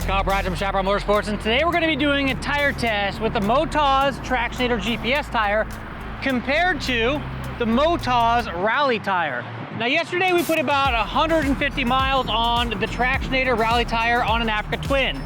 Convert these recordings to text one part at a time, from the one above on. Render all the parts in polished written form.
Scott Bryant from Chaparral Motorsports, and today we're going to be doing a tire test with the Motoz Tractionator GPS tire compared to the Motoz Rally tire. Now yesterday we put about 150 miles on the Tractionator Rally tire on an Africa Twin.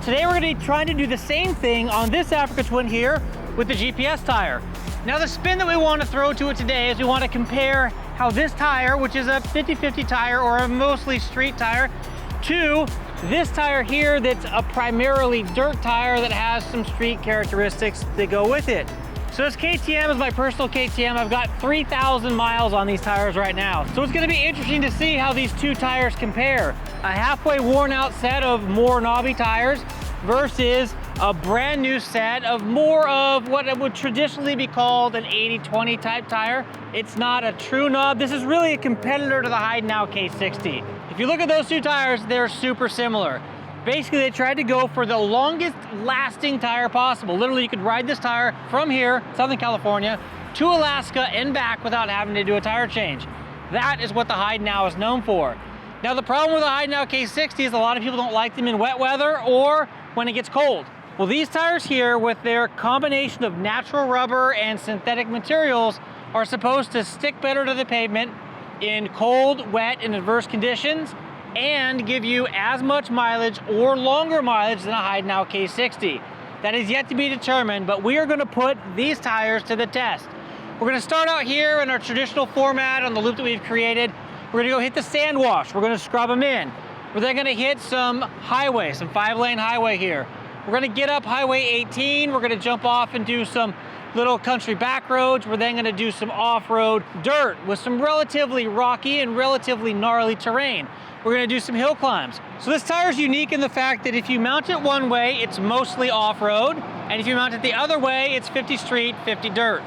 Today we're going to be trying to do the same thing on this Africa Twin here with the GPS tire. Now the spin that we want to throw to it today is we want to compare how this tire, which is a 50-50 tire or a mostly street tire, to this tire here that's a primarily dirt tire that has some street characteristics that go with it. So this KTM is my personal KTM. I've got 3,000 miles on these tires right now. So it's gonna be interesting to see how these two tires compare. A halfway worn out set of more knobby tires versus a brand new set of more of what would traditionally be called an 80-20 type tire. It's not a true knob. This is really a competitor to the Heidenau K60. If you look at those two tires, they're super similar. Basically, they tried to go for the longest lasting tire possible. Literally, you could ride this tire from here, Southern California, to Alaska and back without having to do a tire change. That is what the Heidenau is known for. Now, the problem with the Heidenau K60 is a lot of people don't like them in wet weather or when it gets cold. Well, these tires here, with their combination of natural rubber and synthetic materials, are supposed to stick better to the pavement in cold, wet, and adverse conditions, and give you as much mileage or longer mileage than a Heidenau K60. That is yet to be determined, but we are going to put these tires to the test. We're going to start out here in our traditional format on the loop that we've created. We're going to go hit the sand wash. We're going to scrub them in. We're then going to hit some highway, some 5-lane highway here. We're going to get up Highway 18. We're going to jump off and do some little country back roads. We're then going to do some off-road dirt with some relatively rocky and relatively gnarly terrain. We're going to do some hill climbs. So this tire is unique in the fact that if you mount it one way, it's mostly off-road, and if you mount it the other way, it's 50 street, 50 dirt.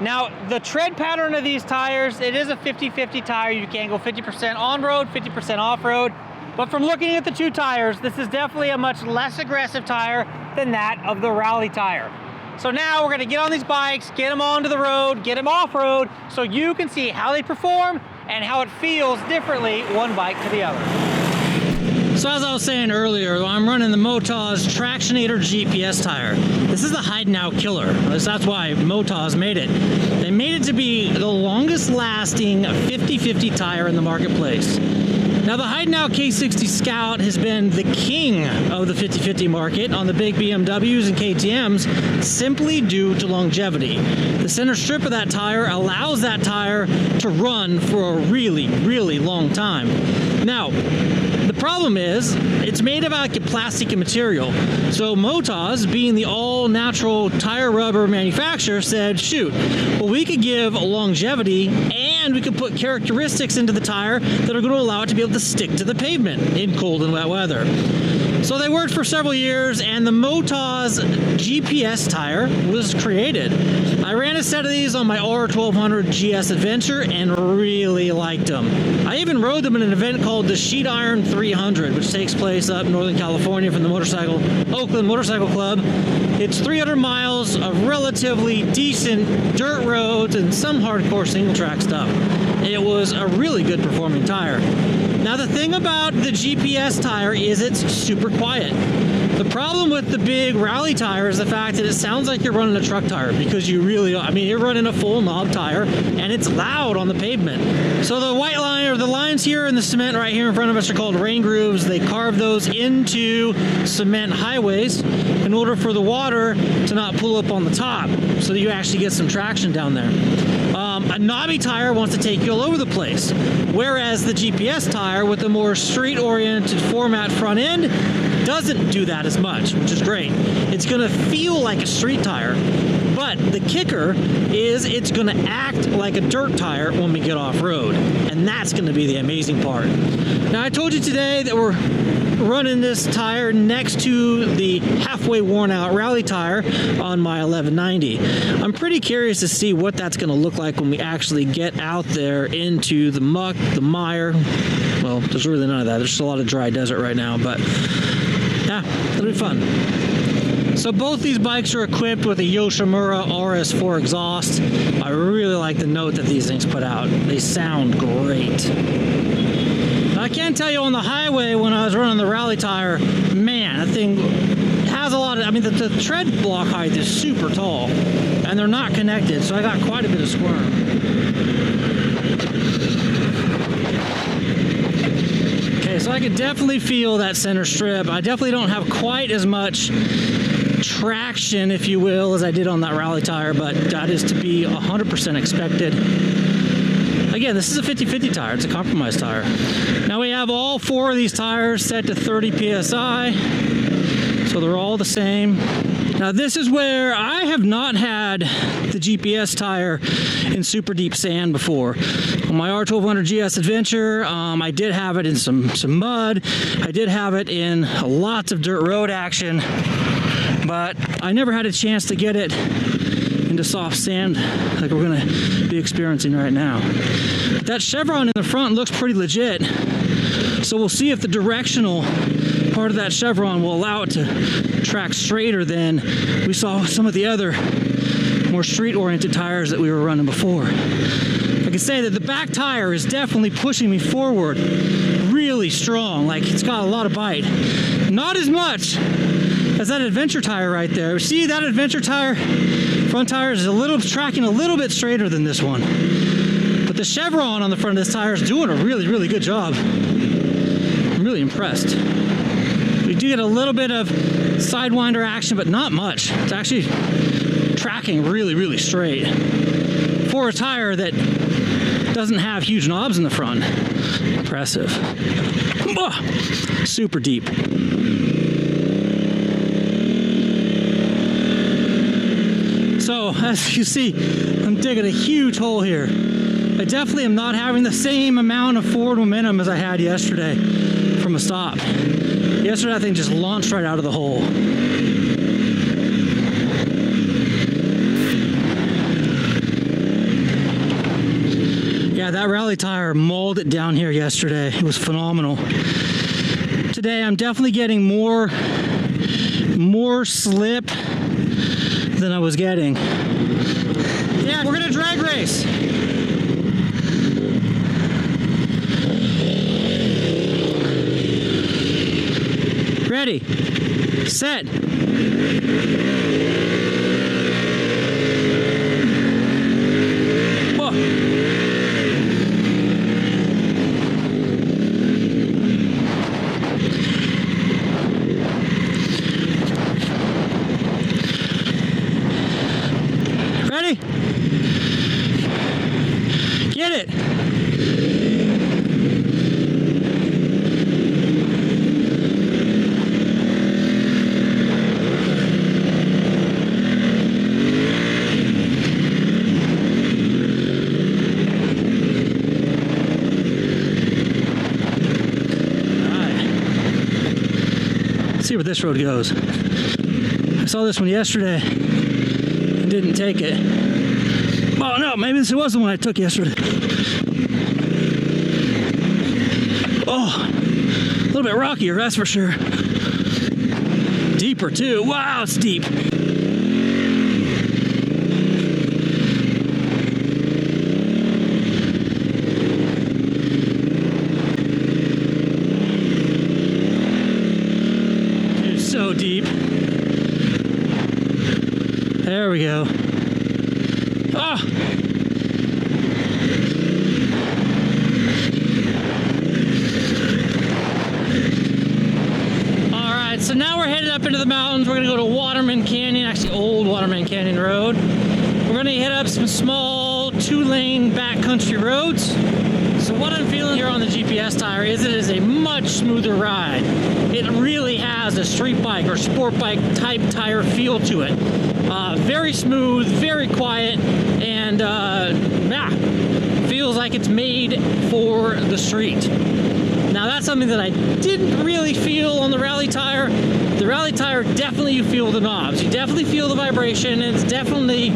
Now, the tread pattern of these tires, it is a 50-50 tire. You can go 50% on-road, 50% off-road. But from looking at the two tires, this is definitely a much less aggressive tire than that of the Rally tire. So now we're gonna get on these bikes, get them onto the road, get them off-road, so you can see how they perform and how it feels differently one bike to the other. So as I was saying earlier, I'm running the Motoz Tractionator GPS tire. This is the Heidenau killer. That's why Motoz made it. They made it to be the longest lasting 50-50 tire in the marketplace. Now the Heidenau K60 Scout has been the king of the 50-50 market on the big BMWs and KTMs simply due to longevity. The center strip of that tire allows that tire to run for a really, really long time. Now, the problem is, it's made of like a plastic material. So Motoz, being the all-natural tire rubber manufacturer, said, shoot, well, we could give longevity and we could put characteristics into the tire that are going to allow it to be able to stick to the pavement in cold and wet weather. So they worked for several years, and the Motoz GPS tire was created. I ran a set of these on my R1200 GS Adventure and really liked them. I even rode them in an event called the Sheet Iron 300, which takes place up in Northern California from the Oakland Motorcycle Club. It's 300 miles of relatively decent dirt roads and some hardcore single track stuff. It was a really good performing tire. Now the thing about the GPS tire is it's super quiet. The problem with the big Rally tire is the fact that it sounds like you're running a truck tire, because you really, you're running a full knob tire and it's loud on the pavement. So the white line, or the lines here in the cement right here in front of us, are called rain grooves. They carve those into cement highways in order for the water to not pull up on the top, so that you actually get some traction down there. A knobby tire wants to take you all over the place, whereas the GPS tire with the more street-oriented format front end doesn't do that as much, which is great. It's going to feel like a street tire, but the kicker is it's going to act like a dirt tire when we get off-road, and that's going to be the amazing part. Now, I told you today that we're running this tire next to the halfway worn out Rally tire on my 1190. I'm pretty curious to see what that's going to look like when we actually get out there into the muck, the mire. Well, there's really none of that. There's just a lot of dry desert right now, but yeah, it'll be fun. So both these bikes are equipped with a Yoshimura RS4 exhaust. I really like the note that these things put out. They sound great. I can tell you on the highway when I was running the rally tire, man, that thing has a lot of, I mean, the tread block height is super tall, and they're not connected, so I got quite a bit of squirm. Okay, so I can definitely feel that center strip. I definitely don't have quite as much traction, if you will, as I did on that rally tire, but that is to be 100% expected. Again, this is a 50-50 tire. It's a compromise tire. Now we have all 4 of these tires set to 30 PSI, so they're all the same. Now this is where I have not had the GPS tire in super deep sand before. On my R1200 GS Adventure, I did have it in some mud. I did have it in lots of dirt road action, but I never had a chance to get it into soft sand like we're gonna be experiencing right now. But that chevron in the front looks pretty legit, so we'll see if the directional part of that chevron will allow it to track straighter than we saw with some of the other more street-oriented tires that we were running before. I can say that the back tire is definitely pushing me forward really strong, like it's got a lot of bite. Not as much as that adventure tire right there. See that adventure tire? Front tire is tracking a little bit straighter than this one. But the chevron on the front of this tire is doing a really, really good job. I'm really impressed. We do get a little bit of sidewinder action, but not much. It's actually tracking really, really straight for a tire that doesn't have huge knobs in the front. Impressive. Super deep. So as you see, I'm digging a huge hole here. I definitely am not having the same amount of forward momentum as I had yesterday from a stop. Yesterday, that thing just launched right out of the hole. Yeah, that rally tire mauled it down here yesterday. It was phenomenal. Today, I'm definitely getting more slip than I was getting. Yeah, we're gonna drag race. Ready, set. Whoa. Ready? Get it. See where this road goes. I saw this one yesterday and didn't take it. Oh no, maybe this was the one I took yesterday. Oh, a little bit rockier, that's for sure. Deeper too. Wow, it's deep. So deep. There we go. Oh. All right, so now we're headed up into the mountains. We're gonna go to Waterman Canyon, actually old Waterman Canyon Road. We're gonna hit up some small 2-lane backcountry roads. So what I'm feeling here on the GPS tire is it is a much smoother ride. It really has a street bike or sport bike type tire feel to it. Very smooth, very quiet, and feels like it's made for the street. Now that's something that I didn't really feel on the rally tire. The rally tire, definitely you feel the knobs. You definitely feel the vibration, and it's definitely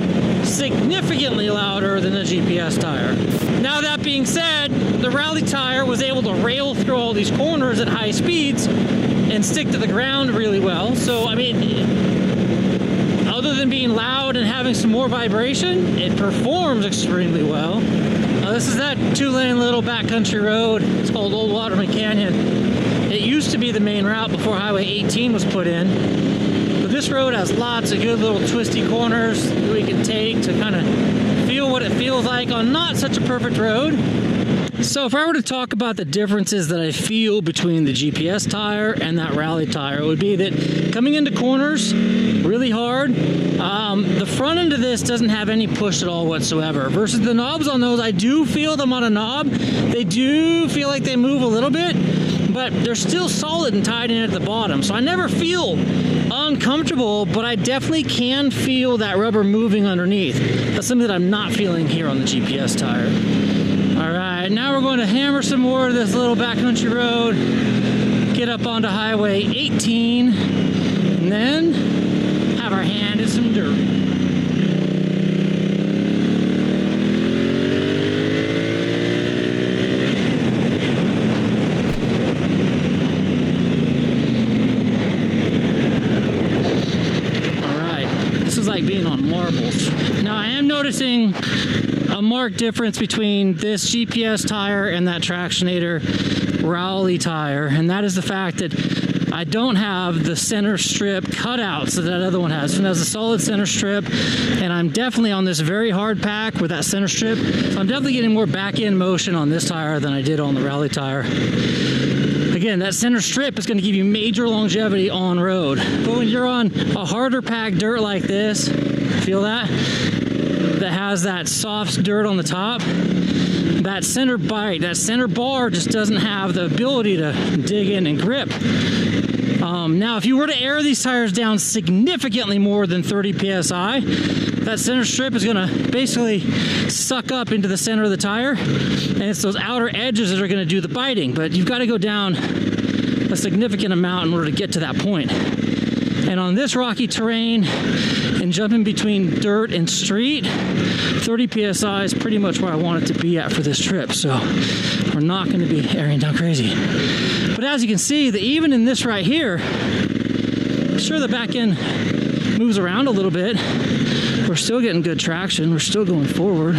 significantly louder than the GPS tire. Now that being said, the rally tire was able to rail through all these corners at high speeds and stick to the ground really well. So, I mean, other than being loud and having some more vibration, it performs extremely well. Now this is that 2-lane little backcountry road. It's called Old Waterman Canyon. It used to be the main route before Highway 18 was put in. But this road has lots of good little twisty corners that we can take to kind of feel what it feels like on not such a perfect road. So if I were to talk about the differences that I feel between the GPS tire and that rally tire, it would be that coming into corners really hard, the front end of this doesn't have any push at all whatsoever, versus the knobs on those, I do feel them on a knob. They do feel like they move a little bit, but they're still solid and tied in at the bottom. So I never feel uncomfortable, but I definitely can feel that rubber moving underneath. That's something that I'm not feeling here on the GPS tire. All right, now we're going to hammer some more of this little backcountry road, get up onto Highway 18, and then have our hand in some dirt. All right, this is like being on marbles. Now I am noticing a marked difference between this GPS tire and that Tractionator Rallz tire, and that is the fact that I don't have the center strip cutouts that that other one has. It has a solid center strip, and I'm definitely on this very hard pack with that center strip, so I'm definitely getting more back-end motion on this tire than I did on the Rallz tire. Again, that center strip is going to give you major longevity on road, but when you're on a harder packed dirt like this, feel that has that soft dirt on the top, that center bite, that center bar just doesn't have the ability to dig in and grip. Now if you were to air these tires down significantly more than 30 psi, that center strip is going to basically suck up into the center of the tire, and it's those outer edges that are going to do the biting. But you've got to go down a significant amount in order to get to that point. And on this rocky terrain and jumping between dirt and street, 30 psi is pretty much where I want it to be at for this trip. So we're not going to be airing down crazy. But as you can see, that even in this right here, sure the back end moves around a little bit. We're still getting good traction. We're still going forward.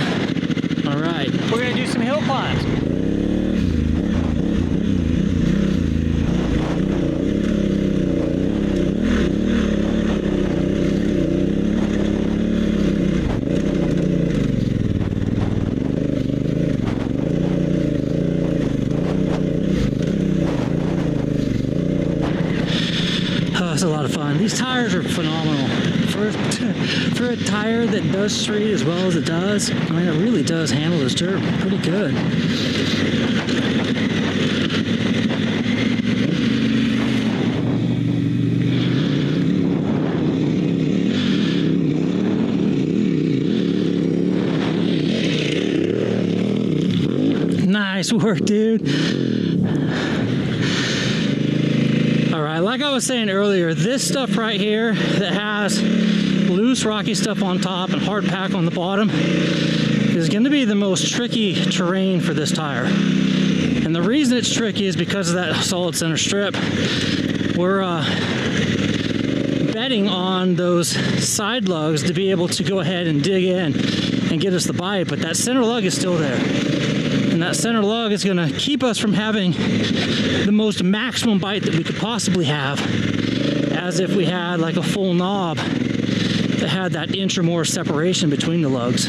All right. We're going to do some hill climbs. It's a lot of fun. These tires are phenomenal. For a tire that does street as well as it does, I mean, it really does handle this dirt pretty good. Nice work, dude. Like I was saying earlier, this stuff right here that has loose rocky stuff on top and hard pack on the bottom is going to be the most tricky terrain for this tire. And the reason it's tricky is because of that solid center strip. We're betting on those side lugs to be able to go ahead and dig in and get us the bite, but that center lug is still there. And that center lug is going to keep us from having the most maximum bite that we could possibly have, as if we had like a full knob that had that inch or more separation between the lugs.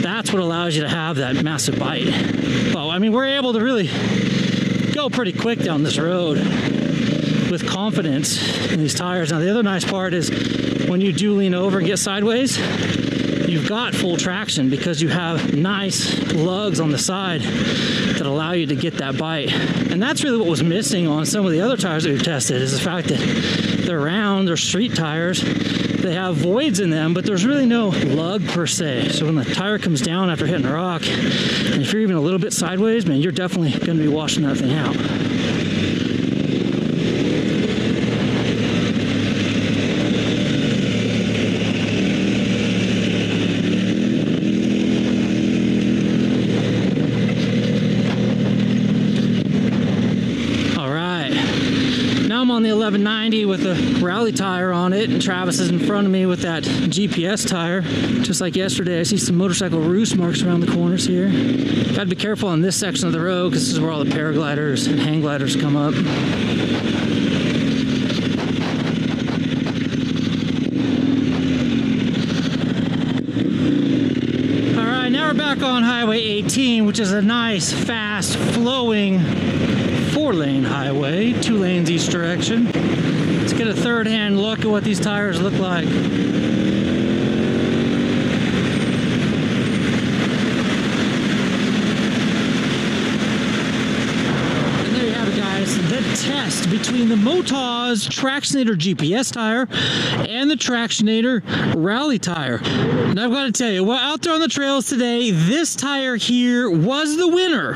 That's what allows you to have that massive bite. Well, I mean, we're able to really go pretty quick down this road with confidence in these tires. Now, the other nice part is when you do lean over and get sideways, you've got full traction because you have nice lugs on the side that allow you to get that bite. And that's really what was missing on some of the other tires that we've tested, is the fact that they're round, they're street tires, they have voids in them, but there's really no lug per se. So when the tire comes down after hitting a rock, and if you're even a little bit sideways, man, you're definitely going to be washing that thing out. I'm on the 1190 with a rally tire on it, and Travis is in front of me with that GPS tire. Just like yesterday, I see some motorcycle roost marks around the corners here. Gotta be careful on this section of the road because this is where all the paragliders and hang gliders come up. We're back on Highway 18, which is a nice, fast, flowing 4-lane highway, 2 lanes each direction. Let's get a third-hand look at what these tires look like. The test between the Motoz Tractionator GPS tire and the Tractionator Rally tire. And I've got to tell you, well, out there on the trails today, this tire here was the winner.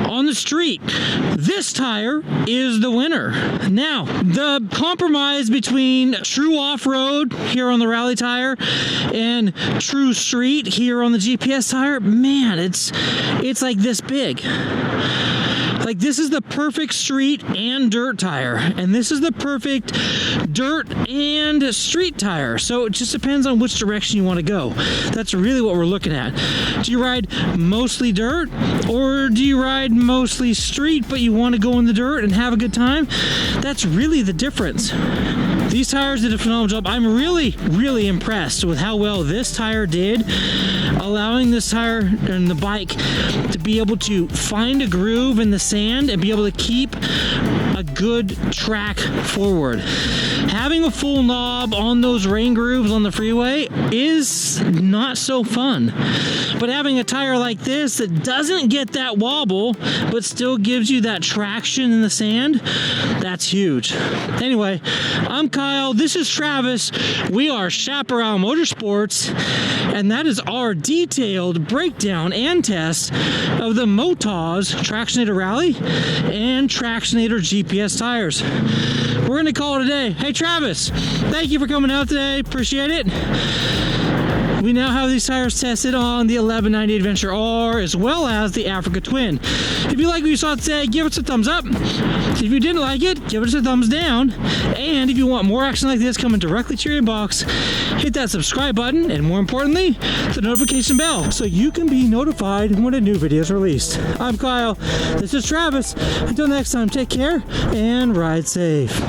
On the street, this tire is the winner. Now, the compromise between true off-road here on the Rally tire and true street here on the GPS tire, man, it's like this big. Like, this is the perfect street and dirt tire, and this is the perfect dirt and street tire. So it just depends on which direction you want to go. That's really what we're looking at. Do you ride mostly dirt, or do you ride mostly street, but you want to go in the dirt and have a good time? That's really the difference. These tires did a phenomenal job. I'm really, really impressed with how well this tire did, allowing this tire and the bike to be able to find a groove in the sand and be able to keep a good track forward. Having a full knob on those rain grooves on the freeway is not so fun. But having a tire like this that doesn't get that wobble, but still gives you that traction in the sand, that's huge. Anyway, I'm Kyle, this is Travis, we are Chaparral Motorsports, and that is our detailed breakdown and test of the Motoz Tractionator Rally and Tractionator GPS tires. We're gonna call it a day. Hey Travis, thank you for coming out today, appreciate it. We now have these tires tested on the 1190 Adventure R as well as the Africa Twin. If you like what you saw today, give us a thumbs up. If you didn't like it, give us a thumbs down. And if you want more action like this coming directly to your inbox, hit that subscribe button, and more importantly, the notification bell, so you can be notified when a new video is released. I'm Kyle, this is Travis. Until next time, take care and ride safe.